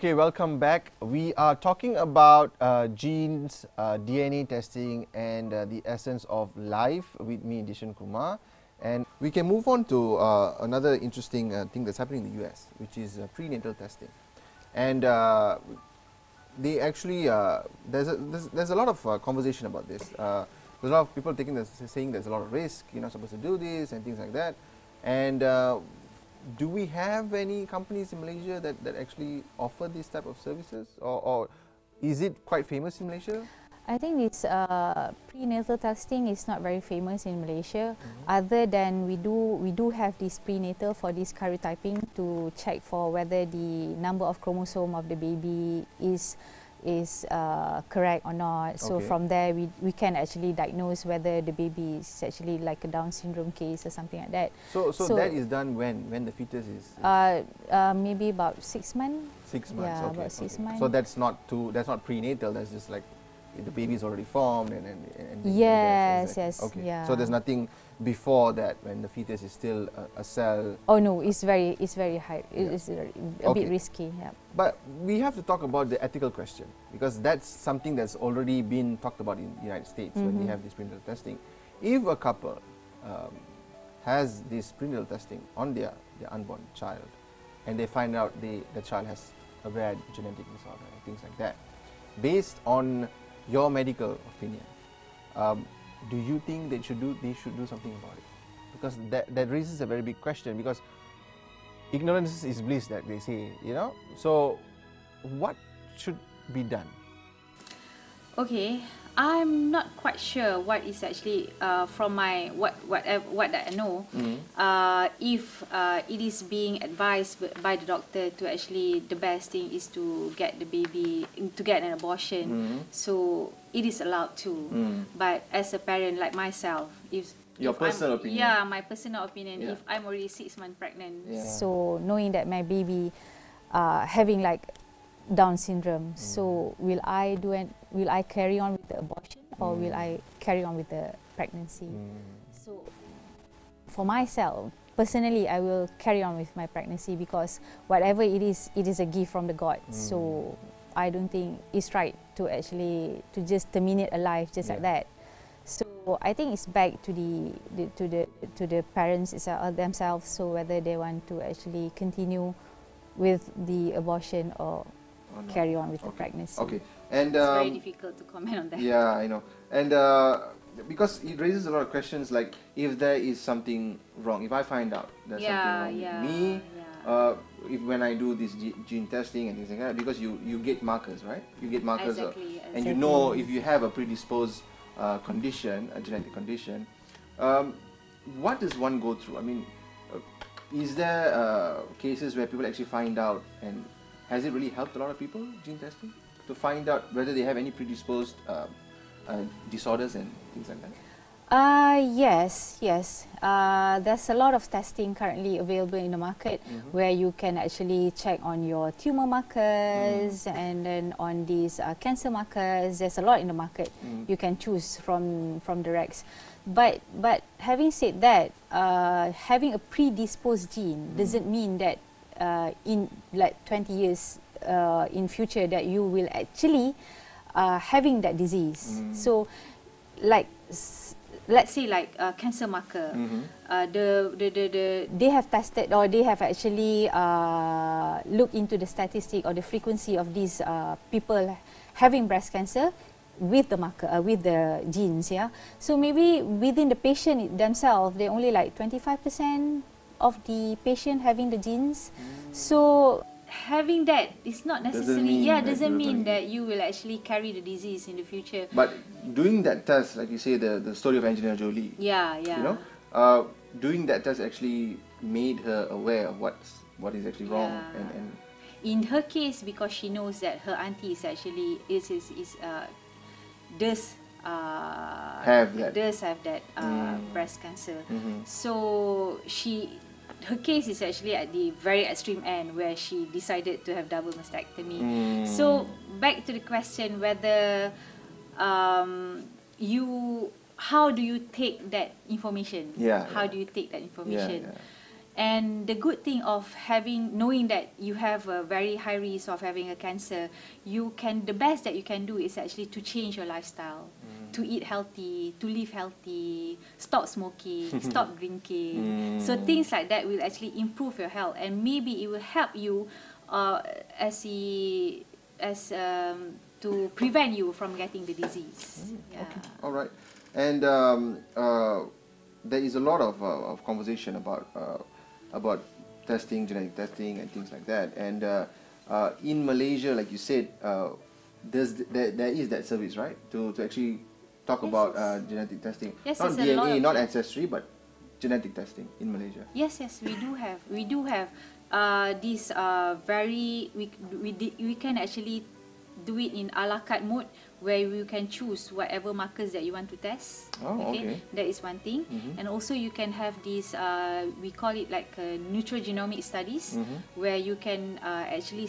Okay, welcome back. We are talking about genes, DNA testing, and the essence of life with me, Dishan Kumar. And we can move on to another interesting thing that's happening in the US, which is prenatal testing. And they actually, there's a lot of conversation about this. There's a lot of people saying there's a lot of risk, you're not supposed to do this, and things like that. And do we have any companies in Malaysia that actually offer this type of services, or is it quite famous in Malaysia? I think this prenatal testing is not very famous in Malaysia. Other than we do have this prenatal for this karyotyping to check for whether the number of chromosome of the baby is correct or not. So from there we can actually diagnose whether the baby is actually like a Down syndrome case or something like that. So that is done when the fetus is maybe about 6 months. 6 months. Yeah, okay. about 6 months. So that's not prenatal. That's just like the baby is already formed and yes. Okay. Yeah. So there's nothing before that when the fetus is still a cell. Oh no, it's very high. It's a bit risky. Yeah. But we have to talk about the ethical question, because that's something that's already been talked about in the United States when they have this prenatal testing. If a couple has this prenatal testing on their unborn child, and they find out the child has a rare genetic disorder and things like that, based on your medical opinion, do you think they should do something about it? Because that raises a very big question, because ignorance is bliss, that they say, you know. So what should be done? Okay, I'm not quite sure what is actually from my what that I know. If it is being advised by the doctor to actually, the best thing is to get the baby, to get an abortion. So it is allowed to. But as a parent like myself, if personal opinion. Yeah, my personal opinion. Yeah. If I'm already 6 months pregnant. Yeah. So knowing that my baby having like Down syndrome, so will I carry on with the abortion, or will I carry on with the pregnancy? So for myself, personally, I will carry on with my pregnancy, because whatever it is a gift from the God. So I don't think it's right to actually just terminate a life just like that. So I think it's back to the parents themselves, so whether they want to actually continue with the abortion or carry on with the pregnancy. Okay, and it's very difficult to comment on that. Yeah, I know, and because it raises a lot of questions, like if there is something wrong, if I find out there's something wrong with me, if when I do this gene testing and things like that, because you get markers, right? You get markers, exactly. And you know if you have a predisposed condition, a genetic condition, what does one go through? I mean, is there cases where people actually find out, and has it really helped a lot of people, gene testing, to find out whether they have any predisposed disorders and things like that? Yes. There's a lot of testing currently available in the market, where you can actually check on your tumor markers and then on these cancer markers. There's a lot in the market. You can choose from the racks. But having said that, having a predisposed gene doesn't mean that in like 20 years in future that you will actually having that disease. So like let's say like cancer marker, they have tested, or they have actually looked into the statistic or the frequency of these people having breast cancer with the marker, with the genes. Yeah, so maybe within the patient themselves, they only like 25% of the patient having the genes. So having that is not necessarily doesn't mean that you will actually carry the disease in the future. But doing that test, like you say, the story of Angelina Jolie, you know, doing that test actually made her aware of what is actually wrong, and in her case, because she knows that her auntie is actually does have that breast cancer. So her case is actually at the very extreme end, where she decided to have double mastectomy. So back to the question whether how do you take that information? How do you take that information? And the good thing of knowing that you have a very high risk of having a cancer, the best that you can do is actually to change your lifestyle, to eat healthy, to live healthy, stop smoking, stop drinking. So things like that will actually improve your health, and maybe it will help you to prevent you from getting the disease. Okay, all right. And there is a lot of conversation about testing, genetic testing, and things like that. And in Malaysia, like you said, there is that service, right? To actually talk about genetic testing, yes, not DNA, not ancestry, but genetic testing in Malaysia. Yes, we do have. We do have this we can actually do it in a la carte mode, where you can choose whatever markers that you want to test. Oh, okay. That is one thing. And also you can have this, we call it like nutrigenomic studies, where you can actually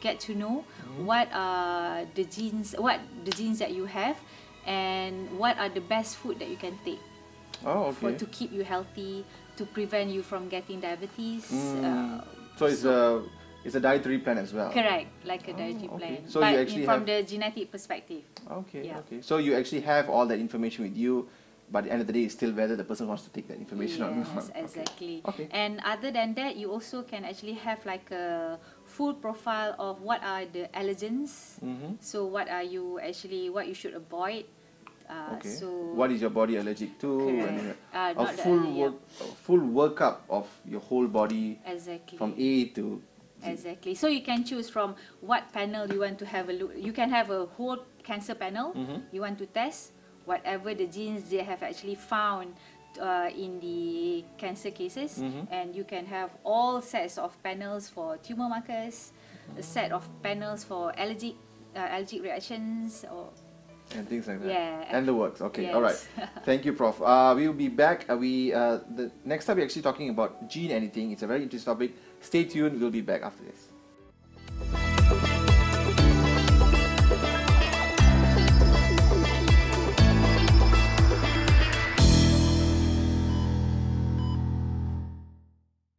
get to know what are the genes that you have, and what are the best food that you can take to keep you healthy, to prevent you from getting diabetes. So it's a dietary plan as well. Correct, like a dietary plan. So but you actually from the genetic perspective. Okay. So you actually have all that information with you, but at the end of the day, it's still whether the person wants to take that information or not. Yes, exactly. Okay. And other than that, you also can actually have like a full profile of what are the allergens. So what you should avoid. So what is your body allergic to? Correct. And a full workup of your whole body, exactly, from A to Z. Exactly. So you can choose from what panel you want to have a look. You can have a whole cancer panel. You want to test whatever the genes they have actually found in the cancer cases, and you can have all sets of panels for tumor markers, a set of panels for allergic reactions, and things like that. Yeah. And the works. Okay. Yes. All right. Thank you, Prof. We will be back. The next time we're actually talking about gene anything. It's a very interesting topic. Stay tuned. We'll be back after this.